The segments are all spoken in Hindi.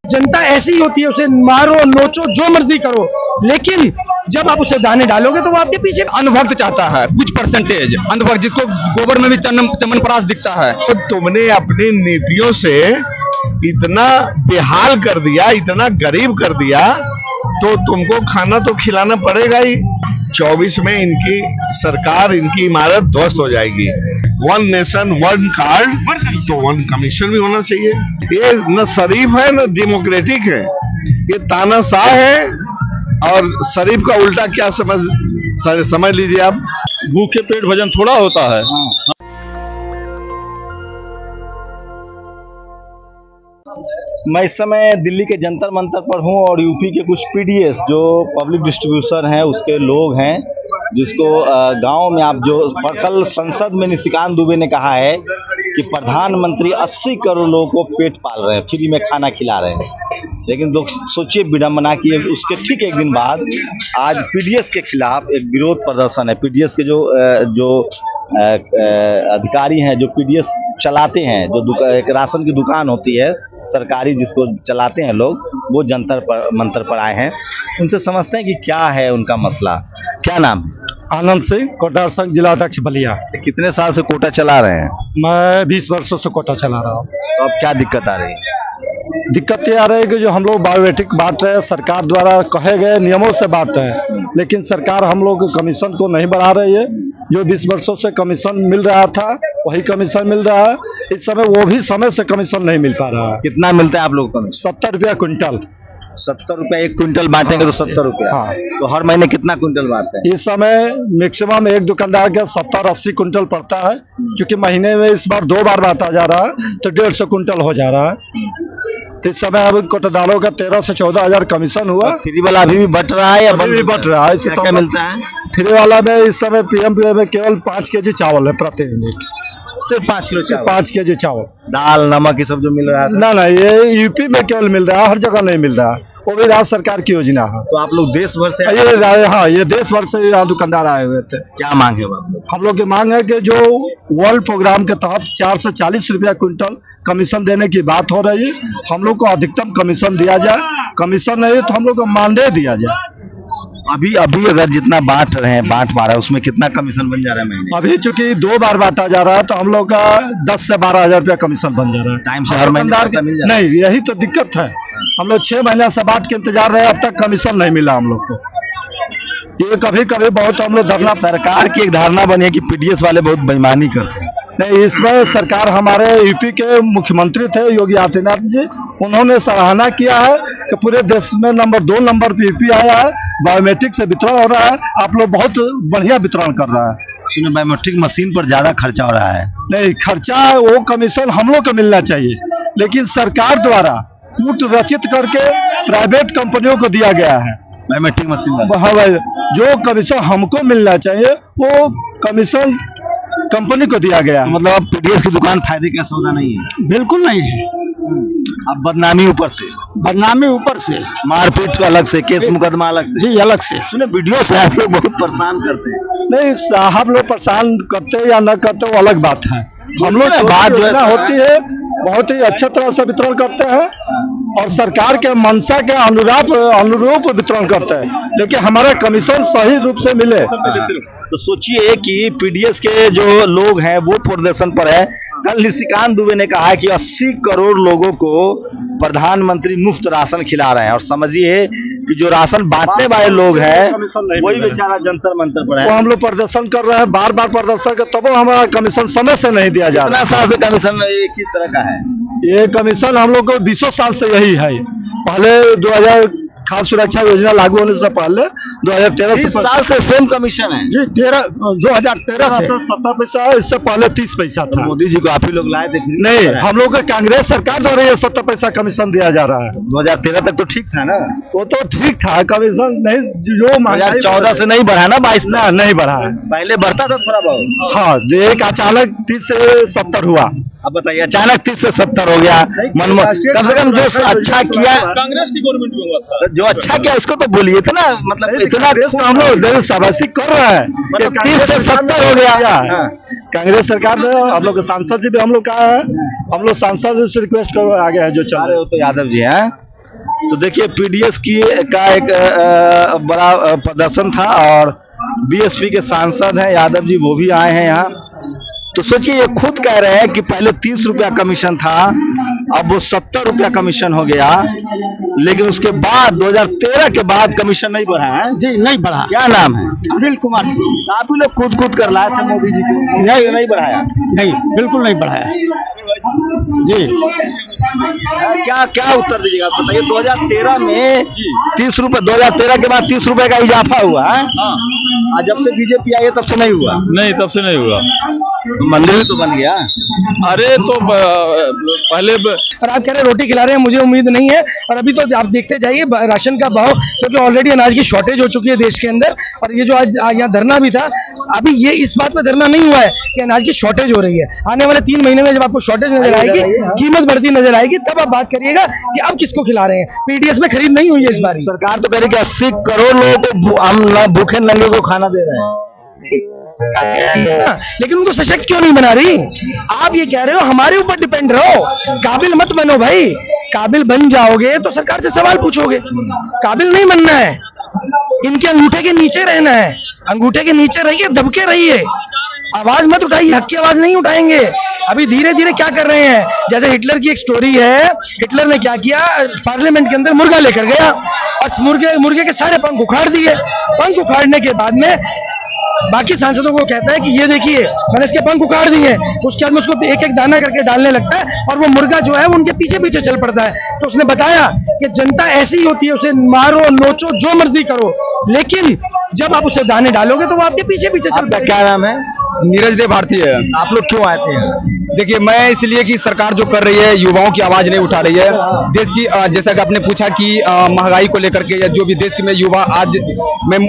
जनता ऐसी ही होती है, उसे मारो नोचो जो मर्जी करो, लेकिन जब आप उसे दाने डालोगे तो वो आपके पीछे। अंधभक्त चाहता है कुछ परसेंटेज, अंधभक्त जिसको गोबर में भी चमनप्राश दिखता है। तो तुमने अपनी नीतियों से इतना बेहाल कर दिया, इतना गरीब कर दिया, तो तुमको खाना तो खिलाना पड़ेगा ही। 24 में इनकी सरकार, इनकी इमारत ध्वस्त हो जाएगी। 1 नेशन 1 कार्ड, तो 1 कमीशन भी होना चाहिए। ये न शरीफ है न डेमोक्रेटिक है, ये तानाशाह है। और शरीफ का उल्टा क्या समझ लीजिए आप। भूखे पेट भजन थोड़ा होता है। मैं इस समय दिल्ली के जंतर मंतर पर हूं और यूपी के कुछ पीडीएस जो पब्लिक डिस्ट्रीब्यूशन है उसके लोग हैं, जिसको गांव में आप जो कल संसद में निशिकांत दुबे ने कहा है कि प्रधानमंत्री 80 करोड़ लोगों को पेट पाल रहे हैं, फ्री में खाना खिला रहे हैं। लेकिन सोचिए विडंबना की उसके ठीक एक दिन बाद आज पीडीएस के खिलाफ एक विरोध प्रदर्शन है। पीडीएस के जो अधिकारी हैं, जो पीडीएस चलाते हैं, जो एक राशन की दुकान होती है सरकारी जिसको चलाते हैं लोग, वो जंतर मंतर पर आए हैं। उनसे समझते हैं कि क्या है उनका मसला। क्या नाम? आनंद सिंह, कोटा संघ जिला अध्यक्ष बलिया। कितने साल से कोटा चला रहे हैं? मैं 20 वर्षों से कोटा चला रहा हूँ। तो अब क्या दिक्कत आ रही है? दिक्कत ये आ रही है कि जो हम लोग बायोमेट्रिक बांट रहे हैं, सरकार द्वारा कहे गए नियमों से बांट रहे हैं, लेकिन सरकार हम लोग कमीशन को नहीं बढ़ा रही है। जो 20 वर्षों से कमीशन मिल रहा था वही कमीशन मिल रहा है। इस समय वो भी समय से कमीशन नहीं मिल पा रहा है। कितना मिलता है आप लोगों को? 70 रुपया क्विंटल। 70 रुपया एक क्विंटल बांटेंगे तो 70 रुपया। हाँ। तो हर महीने कितना क्विंटल बांटते हैं? इस समय मैक्सिमम एक दुकानदार का 70-80 क्विंटल पड़ता है। क्योंकि महीने में इस बार 2 बार बांटा जा रहा है तो 150 क्विंटल हो जा रहा है। तो इस समय अब कोटादारों का 13 से 14 हजार कमीशन हुआ। फ्री वाला अभी भी बट रहा है या अभी भी बट रहा है? क्या मिलता है फ्री वाला में? इस समय पीएमपीए में केवल 5 केजी चावल है प्रति यूनिट। सिर्फ 5 किलो चावल? 5 केजी चावल। दाल नमक ये सब जो मिल रहा है? ना ये यूपी में केवल मिल रहा है, हर जगह नहीं मिल रहा है। वो भी राज्य सरकार की योजना है। तो आप लोग देश भर से? ये देश भर से यहाँ दुकानदार आए हुए थे। क्या मांग है हम लोग की मांग है कि जो वर्ल्ड प्रोग्राम के तहत 4 से 40 रुपया क्विंटल कमीशन देने की बात हो रही है, हम लोग को अधिकतम कमीशन दिया जाए। कमीशन नहीं तो हम लोग को मानदेय दिया जाए। अभी अगर जितना बांट रहे हैं, बांट पा रहा है, उसमें कितना कमीशन बन जा रहा है महीने? अभी चूंकि 2 बार बांटा जा रहा है तो हम लोग का 10 से 12 हजार रुपया कमीशन बन जा रहा है। टाइम से हर महीने मिल जा रहा है? नहीं, यही तो दिक्कत है। हम लोग 6 महीना से बांट के इंतजार रहे, अब तक कमीशन नहीं मिला हम लोग को। ये कभी कभी बहुत हम लोग धरना। सरकार की एक धारणा बनी है कि पीडीएस वाले बहुत बेईमानी करते हैं। नहीं, इसमें सरकार, हमारे यूपी के मुख्यमंत्री थे योगी आदित्यनाथ जी, उन्होंने सराहना किया है कि पूरे देश में नंबर 2 नंबर पे यूपी आया है। बायोमेट्रिक से वितरण हो रहा है, आप लोग बहुत बढ़िया वितरण कर रहा है। बायोमेट्रिक मशीन पर ज्यादा खर्चा हो रहा है। नहीं, खर्चा वो कमीशन हम लोग को मिलना चाहिए, लेकिन सरकार द्वारा कूट रचित करके प्राइवेट कंपनियों को दिया गया है बायोमेट्रिक मशीन। हाँ भाई, जो कमीशन हमको मिलना चाहिए वो कमीशन कंपनी को दिया गया है। मतलब अब पीडीएस की दुकान फायदे का सौदा नहीं है? बिल्कुल नहीं है। अब बदनामी ऊपर से, मारपीट अलग से, केस मुकदमा अलग से। जी, अलग से। सुने वीडियो से आप लोग बहुत परेशान करते हैं। नहीं साहब, लोग परेशान करते या न करते वो अलग बात है। हम लोग बात जो है होती है बहुत ही अच्छे तरह से वितरण करते हैं और सरकार के मंशा के अनुरूप वितरण करते हैं, लेकिन हमारा कमीशन सही रूप से मिले। तो सोचिए कि पीडीएस के जो लोग हैं वो प्रदर्शन पर है। कल निशिकांत दुबे ने कहा है कि 80 करोड़ लोगों को प्रधानमंत्री मुफ्त राशन खिला रहे हैं, और समझिए कि जो राशन बांटने वाले लोग हैं वही बेचारा जंतर मंतर पर है। वो हम लोग प्रदर्शन कर रहे हैं, बार बार प्रदर्शन कर, तब हमारा कमीशन समय से नहीं दिया जा रहा है। साल से कमीशन एक ही तरह का है? ये कमीशन हम लोग को 20 साल से यही है। पहले 2000 खाद्य सुरक्षा योजना लागू होने से पहले 2013 साल से सेम कमीशन है जी। 2013 से 70 पैसा, इससे पहले 30 पैसा था। मोदी जी को आप ही लोग लाए थे? नहीं, हम लोग को कांग्रेस सरकार द्वारा ये 70 पैसा कमीशन दिया जा रहा है। 2013 तक तो ठीक था ना? वो तो ठीक था, कमीशन नहीं जो 2014 से नहीं बढ़ा ना, 22 ना नहीं बढ़ा है। पहले बढ़ता था थोड़ा बहुत। हाँ, एक अचानक 30 से 70 हुआ। अब बताइए, अचानक 30 से 70 हो गया। कम से कम जो अच्छा किया कांग्रेस की गवर्नमेंट में हुआ था, जो अच्छा किया उसको तो बोलिए था ना। मतलब इतना देश में हम लोग शाबाशी कर रहे हैं, 30 से 70 हो गया। कांग्रेस सरकार ने, हम लोग सांसद जी भी हम लोग कहा है, हम लोग सांसद से रिक्वेस्ट कर आगे है जो चल रहे हो। तो यादव जी हैं, तो देखिए पीडीएस का एक बड़ा प्रदर्शन था और बीएसपी के सांसद हैं यादव जी, वो भी आए हैं यहाँ। तो सोचिए ये खुद कह रहे हैं कि पहले 30 रुपया कमीशन था, अब वो 70 रुपया कमीशन हो गया, लेकिन उसके बाद 2013 के बाद कमीशन नहीं बढ़ा है। जी नहीं बढ़ा। क्या नाम है? अनिल कुमार सिंह। आप ही लोग कूद कर लाए थे मोदी जी को, नहीं बढ़ाया? नहीं, बिल्कुल नहीं बढ़ाया जी। क्या क्या उत्तर दीजिएगा आप बताइए। 2013 में 30 रुपए, 2013 के बाद 30 रुपए का इजाफा हुआ है। हाँ। जब से बीजेपी आई है तब से नहीं हुआ। नहीं, तब से नहीं हुआ। मंदिर भी तो बन गया। अरे तो पहले और आप कह रहे हैं रोटी खिला रहे हैं, मुझे उम्मीद नहीं है। और अभी तो आप देखते जाइए राशन का भाव, क्योंकि ऑलरेडी अनाज की शॉर्टेज हो चुकी है देश के अंदर। और ये जो आज यहाँ धरना भी था, अभी ये इस बात पे धरना नहीं हुआ है कि अनाज की शॉर्टेज हो रही है। आने वाले 3 महीने में जब आपको शॉर्टेज नजर आएगी, कीमत बढ़ती नजर आएगी, तब आप बात करिएगा कि अब किसको खिला रहे हैं। पीडीएस में खरीद नहीं हुई है इस बार। सरकार तो कह रही कि 80 करोड़ लोगों को हम भूखे नंगे को खाना दे रहे हैं, लेकिन उनको सशक्त क्यों नहीं बना रही? आप ये कह रहे हो हमारे ऊपर डिपेंड रहो, काबिल मत बनो भाई। काबिल बन जाओगे तो सरकार से सवाल पूछोगे, काबिल नहीं बनना है। इनके अंगूठे के नीचे रहना है, अंगूठे के नीचे रहिए, दबके रहिए, आवाज मत उठाइए। हक की आवाज नहीं उठाएंगे। अभी धीरे धीरे क्या कर रहे हैं, जैसे हिटलर की एक स्टोरी है। हिटलर ने क्या किया, पार्लियामेंट के अंदर मुर्गा लेकर गया और मुर्गे के सारे पंख उखाड़ दिए। पंख उखाड़ने के बाद में बाकी सांसदों को कहता है कि ये देखिए मैंने इसके पंख उखाड़ दिए। उसके बाद में उसको एक एक दाना करके डालने लगता है और वो मुर्गा जो है वो उनके पीछे पीछे चल पड़ता है। तो उसने बताया कि जनता ऐसी होती है, उसे मारो नोचो जो मर्जी करो, लेकिन जब आप उसे दाने डालोगे तो वो आपके पीछे पीछे चल पड़ेगा। क्या नाम है? नीरज देव भारती है। आप लोग क्यों आए थे यहाँ? देखिए, मैं इसलिए कि सरकार जो कर रही है युवाओं की आवाज नहीं उठा रही है। देश की जैसा कि आपने पूछा कि महंगाई को लेकर के या जो भी देश में युवा आज मैं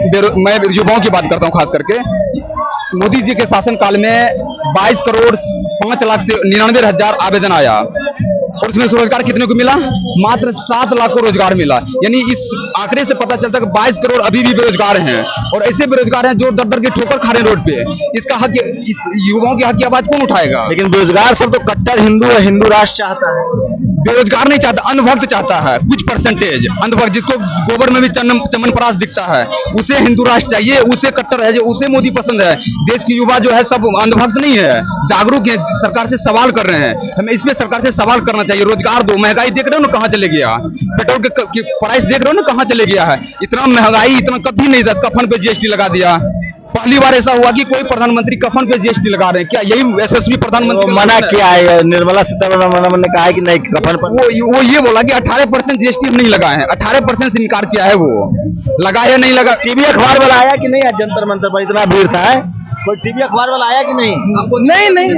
युवाओं की बात करता हूं, खास करके मोदी जी के शासन काल में 22 करोड़ 5 लाख से 99,000 आवेदन आया और उसमें रोजगार कितने को मिला? मात्र 7 लाख को रोजगार मिला। यानी इस आंकड़े से पता चलता है कि 22 करोड़ अभी भी बेरोजगार हैं और ऐसे बेरोजगार हैं जो दर दर के ठोकर खा रहे रोड पे। इसका हक, इस युवाओं के हक की आवाज कौन उठाएगा? लेकिन बेरोजगार सब तो कट्टर हिंदू है, हिंदू राष्ट्र चाहता है। बेरोजगार नहीं चाहता, अंधभक्त चाहता है। कुछ परसेंटेज अंधभक्त, जिसको गोबर में भी चमन परास दिखता है, उसे हिंदू राष्ट्र चाहिए, उसे कट्टर है, जो उसे मोदी पसंद है। देश की युवा जो है सब अंधभक्त नहीं है, जागरूक है, सरकार से सवाल कर रहे हैं। हमें इसमें सरकार से सवाल करना चाहिए। रोजगार दो, महंगाई देख रहे हो ना कहाँ चले गया, पेट्रोल के प्राइस देख रहे हो ना कहाँ चले गया है। इतना महंगाई इतना कभी नहीं था। कफन पे जीएसटी लगा दिया। पहली बार ऐसा हुआ कि कोई प्रधानमंत्री कफन पे जीएसटी लगा रहे हैं। क्या यही यशस्वी प्रधानमंत्री मना किया है? निर्मला सीतारमण ने कहा है कि नहीं कफन पर। वो ये बोला कि 18% जीएसटी नहीं लगाए हैं, 18% से इनकार किया है। वो लगा या नहीं लगा? टीवी अखबार वाला आया कि नहीं? आज जंतर मंतर पर इतना भीड़ था, कोई टीवी अखबार वाला आया कि नहीं? नहीं,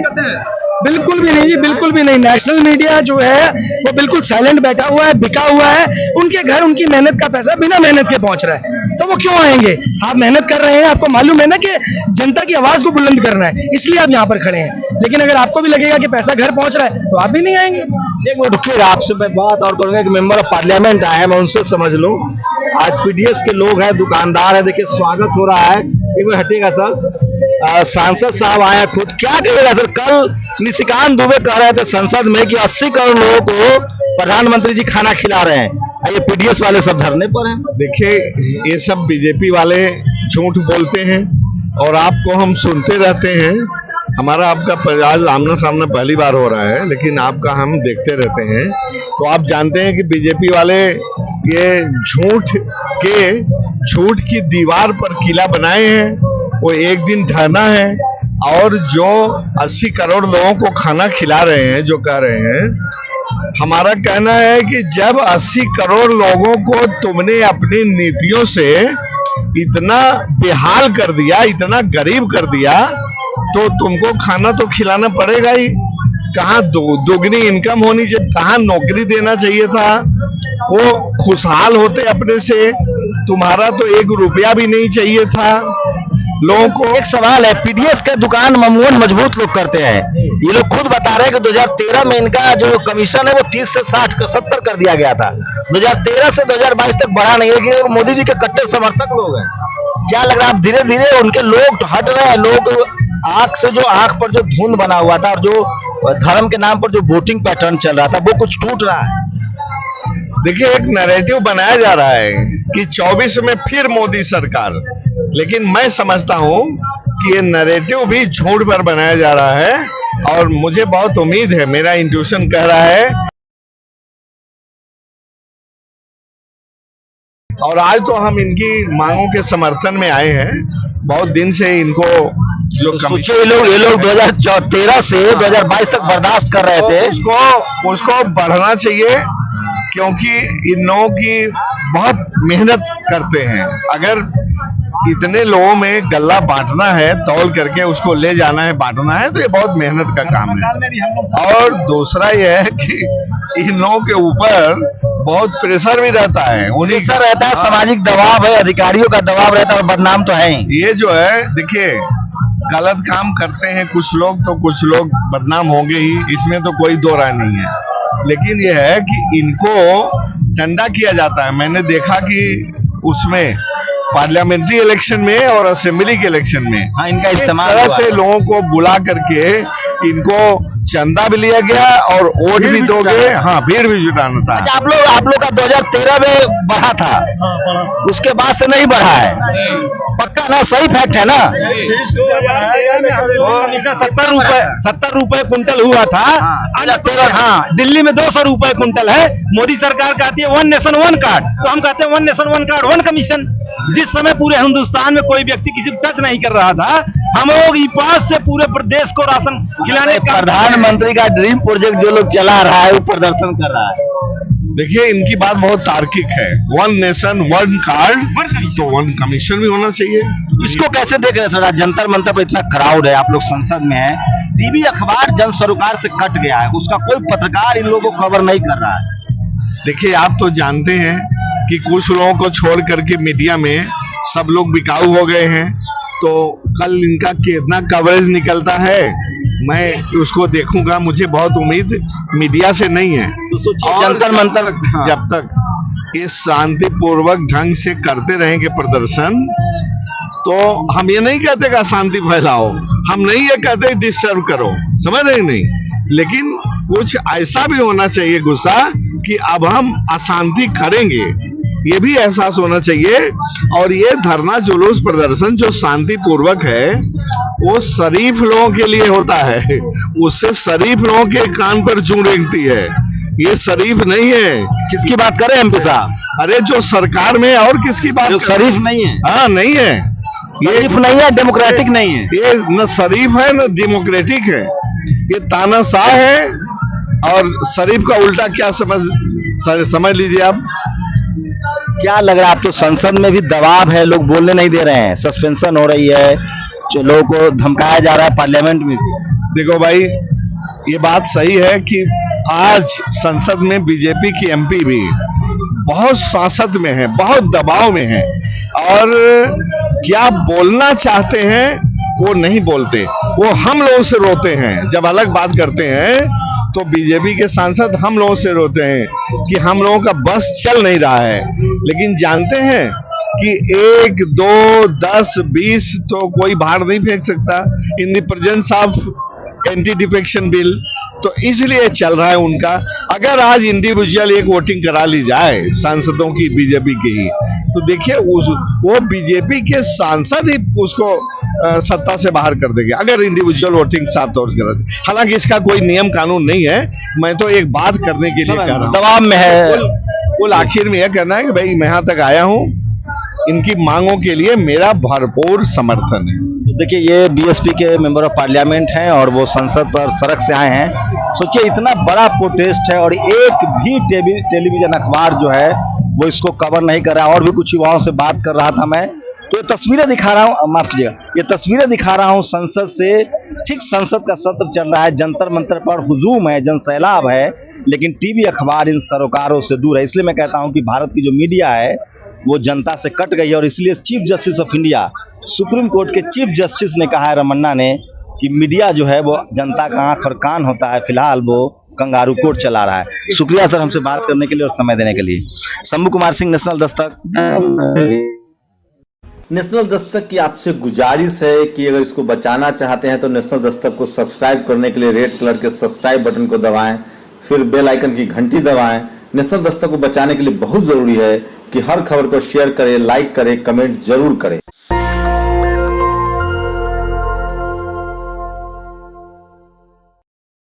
बिल्कुल भी नहीं जी, बिल्कुल भी नहीं। नेशनल मीडिया जो है वो बिल्कुल साइलेंट बैठा हुआ है, बिका हुआ है। उनके घर उनकी मेहनत का पैसा बिना मेहनत के पहुंच रहा है, तो वो क्यों आएंगे? आप मेहनत कर रहे हैं, आपको मालूम है ना कि जनता की आवाज को बुलंद करना है, इसलिए आप यहाँ पर खड़े हैं। लेकिन अगर आपको भी लगेगा कि पैसा घर पहुंच रहा है तो आप भी नहीं आएंगे। एक मिनट रुकिए, आपसे मैं बात और करूंगा कि मेंबर ऑफ पार्लियामेंट आए हैं, मैं उनसे समझ लूं। आज पीडीएस के लोग हैं, दुकानदार है, देखिए स्वागत हो रहा है। एक मिनट हटिएगा सर। सांसद साहब आए खुद, क्या कहेगा सर? कल निशिकांत दुबे कह रहे थे संसद में कि 80 करोड़ लोगों को प्रधानमंत्री जी खाना खिला रहे हैं। ये पीडीएस वाले सब धरने पर हैं। देखिए, ये सब बीजेपी वाले झूठ बोलते हैं और आपको हम सुनते रहते हैं। हमारा आपका आज आमना सामना पहली बार हो रहा है, लेकिन आपका हम देखते रहते हैं। तो आप जानते हैं कि बीजेपी वाले ये झूठ की दीवार पर किला बनाए हैं। वो एक दिन ढहना है और जो 80 करोड़ लोगों को खाना खिला रहे हैं, जो कह रहे हैं, हमारा कहना है कि जब 80 करोड़ लोगों को तुमने अपनी नीतियों से इतना बेहाल कर दिया, इतना गरीब कर दिया, तो तुमको खाना तो खिलाना पड़ेगा ही। कहाँ दोगुनी इनकम होनी चाहिए, कहाँ नौकरी देना चाहिए था। वो खुशहाल होते अपने से, तुम्हारा तो 1 रुपया भी नहीं चाहिए था लोगों को। एक सवाल है, पीडीएस का दुकान मामून मजबूत लोग करते हैं। ये लोग खुद बता रहे हैं कि 2013 में इनका जो कमीशन है वो 30 से 70 कर दिया गया था। 2013 से 2022 तक बढ़ा नहीं है कि मोदी जी के कट्टर समर्थक लोग हैं। क्या लग रहा है? आप धीरे धीरे उनके लोग हट रहे हैं। लोग आंख पर जो धुंध बना हुआ था और जो धर्म के नाम पर जो वोटिंग पैटर्न चल रहा था वो कुछ टूट रहा है। देखिए, एक नैरेटिव बनाया जा रहा है कि 24 में फिर मोदी सरकार, लेकिन मैं समझता हूं कि ये नैरेटिव भी झूठ पर बनाया जा रहा है और मुझे बहुत उम्मीद है, मेरा इंट्यूशन कह रहा है। और आज तो हम इनकी मांगों के समर्थन में आए हैं। बहुत दिन से इनको जो सोचिए ये लोग 2013 से 2022 तक बर्दाश्त कर रहे थे। उसको बढ़ना चाहिए, क्योंकि इन लोगों की बहुत मेहनत करते हैं। अगर इतने लोगों में गल्ला बांटना है, तौल करके उसको ले जाना है, बांटना है, तो ये बहुत मेहनत का काम है। और दूसरा ये है कि इन लोगों के ऊपर बहुत प्रेशर भी रहता है, उन्हीं प्रेशर रहता है, सामाजिक दबाव है, अधिकारियों का दबाव रहता है और बदनाम तो है ही। ये जो है, देखिए, गलत काम करते हैं कुछ लोग, तो कुछ लोग बदनाम होंगे ही, इसमें तो कोई दो राय नहीं है। लेकिन यह है कि इनको ठंडा किया जाता है। मैंने देखा कि उसमें पार्लियामेंट्री इलेक्शन में और असेंबली के इलेक्शन में इनका इस्तेमाल से लोगों को बुला करके इनको चंदा भी लिया गया और वोट भी दोगे, हाँ, भीड़ भी जुटाना था। अच्छा, आप लोग का 2013 में बढ़ा था, उसके बाद से नहीं बढ़ा है, पक्का ना? सही फैक्ट है ना? 70 रुपए कुंटल हुआ था। हाँ, दिल्ली में 200 रुपए कुंटल है। मोदी सरकार कहती है 1 नेशन 1 कार्ड, तो हम कहते हैं 1 नेशन 1 कार्ड 1 कमीशन। जिस समय पूरे हिंदुस्तान में कोई व्यक्ति किसी को टच नहीं कर रहा था, हम लोग ईपास से पूरे प्रदेश को राशन खिलाने का प्रधानमंत्री का ड्रीम प्रोजेक्ट जो लोग चला रहा है वो प्रदर्शन कर रहा है। देखिए, इनकी बात बहुत तार्किक है। 1 नेशन 1 कार्ड, तो 1 कमीशन भी होना चाहिए। इसको कैसे देख रहे हैं सर? जंतर मंतर पर इतना क्राउड है, आप लोग संसद में हैं, टीवी अखबार जन सरोकार से कट गया है, उसका कोई पत्रकार इन लोगों को खबर नहीं कर रहा है। देखिए, आप तो जानते हैं कि कुछ लोगों को छोड़ करके मीडिया में सब लोग बिकाऊ हो गए हैं, तो कल इनका कितना कवरेज निकलता है मैं उसको देखूंगा। मुझे बहुत उम्मीद मीडिया से नहीं है। तो सोचिए, जंतर मंतर जब तक इस शांतिपूर्वक ढंग से करते रहेंगे प्रदर्शन, तो हम ये नहीं कहते कि अशांति फैलाओ, हम नहीं ये कहते डिस्टर्ब करो, समझ रहे नहीं, लेकिन कुछ ऐसा भी होना चाहिए गुस्सा कि अब हम अशांति करेंगे, ये भी एहसास होना चाहिए। और ये धरना जुलूस प्रदर्शन जो शांतिपूर्वक है, वो शरीफ लोगों के लिए होता है, उससे शरीफ लोगों के कान पर जूं रेंगती है। ये शरीफ नहीं है। किसकी बात करें एमपी साहब? अरे जो सरकार में, और किसकी बात? शरीफ नहीं है। हाँ, नहीं है, शरीफ नहीं है, डेमोक्रेटिक नहीं है। ये न शरीफ है न डेमोक्रेटिक है, ये तानाशाह है। और शरीफ का उल्टा क्या समझ लीजिए आप। क्या लग रहा है? आप तो संसद में भी दबाव है, लोग बोलने नहीं दे रहे हैं, सस्पेंशन हो रही है, लोगों को धमकाया जा रहा है पार्लियामेंट में भी। देखो भाई, ये बात सही है कि आज संसद में बीजेपी की एमपी भी बहुत सांसद में है, बहुत दबाव में है, और क्या बोलना चाहते हैं वो नहीं बोलते, वो हम लोगों से रोते हैं। जब अलग बात करते हैं तो बीजेपी के सांसद हम लोगों से रोते हैं कि हम लोगों का बस चल नहीं रहा है। लेकिन जानते हैं कि 1, 2, 10, 20 तो कोई बाहर नहीं फेंक सकता in the presence of anti defection bill, तो इसलिए चल रहा है उनका। अगर आज इंडिविजुअल एक वोटिंग करा ली जाए सांसदों की, बीजेपी की ही, तो देखिए वो बीजेपी के सांसद ही उसको सत्ता से बाहर कर देंगे, अगर इंडिविजुअल वोटिंग साफ तौर से करा दे। हालांकि इसका कोई नियम कानून नहीं है, मैं तो एक बात करने के लिए कह रहा हूँ, दबाव में है। कुल आखिर में यह कहना है कि भाई मैं यहाँ तक आया हूँ, इनकी मांगों के लिए मेरा भरपूर समर्थन है। तो देखिए, ये बीएसपी के मेंबर ऑफ पार्लियामेंट हैं और वो संसद पर सड़क से आए हैं। सोचिए, इतना बड़ा प्रोटेस्ट है और एक भी टेलीविजन अखबार जो है वो इसको कवर नहीं कर रहा। और भी कुछ युवाओं से बात कर रहा था मैं, तो ये तस्वीरें दिखा रहा हूँ, माफ कीजिएगा, ये तस्वीरें दिखा रहा हूँ संसद से। ठीक संसद का सत्र चल रहा है, जंतर मंतर पर हुजूम है, जनसैलाब है, लेकिन टीवी अखबार इन सरोकारों से दूर है। इसलिए मैं कहता हूँ कि भारत की जो मीडिया है वो जनता से कट गई है। और इसलिए chief justice of India, supreme court के चीफ जस्टिस ने कहा है, रमन्ना ने, कि मीडिया जो है वो जनता का आंख और कान होता है, फिलहाल वो कंगारू कोर्ट चला रहा है। शुक्रिया सर हमसे बात करने के लिए और समय देने के लिए। शंभू कुमार सिंह, नेशनल दस्तक। नेशनल दस्तक की आपसे गुजारिश है कि अगर इसको बचाना चाहते हैं तो नेशनल दस्तक को सब्सक्राइब करने के लिए रेड कलर के सब्सक्राइब बटन को दबाएं, फिर बेल आइकन की घंटी दबाएं, नेशनल दस्तक को बचाने के लिए बहुत जरूरी है कि हर खबर को शेयर करें, लाइक करें, कमेंट जरूर करें।